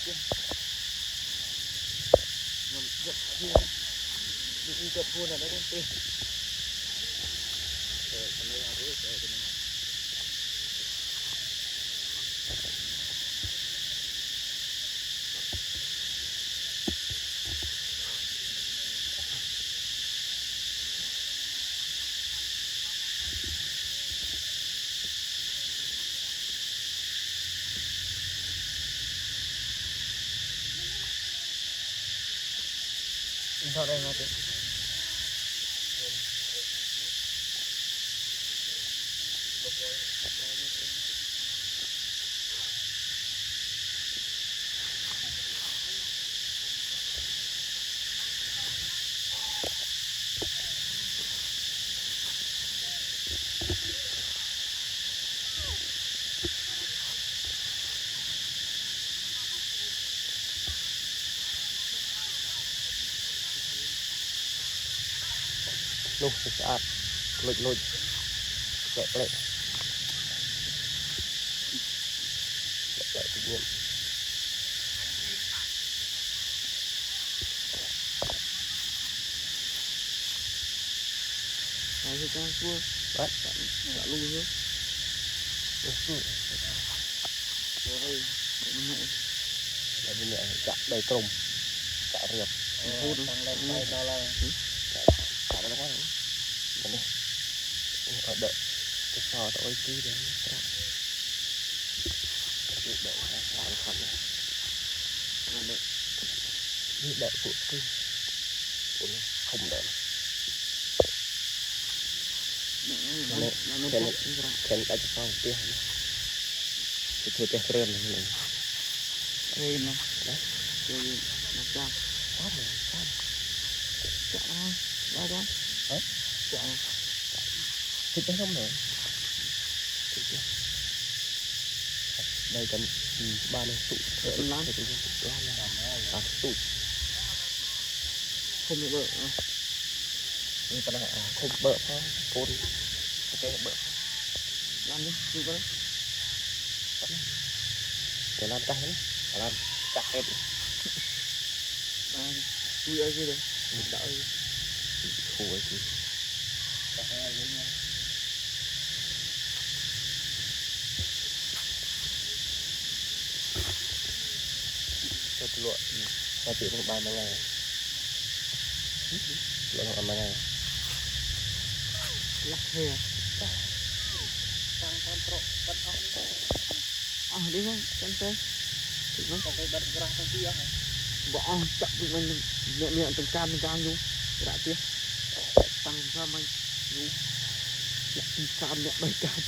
chứ ngầm giật kia đi giật buôn là nó lên tê rồi cái này là cái này sao đây mà lúc sạch lụi lẹ lẹ tự nhiên này thì ta cua bắt đã lui nữa rồi bên này chặt đầy trùng chặt riệp hút tăng lên tay to là chặt nó quá rồi bên đây ở đợi cái sò tao tí đấy đợi làm thật này như đợi của cái không đợi khen đã cho xong tiền thì thôi tiền rơm này này đây nè đấy rồi nó chạm sát rồi chạm ra đó đấy chạm thịt đấy không nữa đây cần ba này tụ lắm thì tụ tụ không được bợ người ta lại không bợ thôi côn ok bợ làm đi đi với để làm tay đấy làm chặt hết chui ở kia đây đỡ khổ ấy chứ lụa ta chỉ một bài mà ngày lụa làm mà ngày lắc heo tăng pro bật ong đi không chân tê còn cái bật ra cái kia bỏ chậm mình miệng từng can luôn đã tiếc tăng ra mình luôn cam miệng đầy can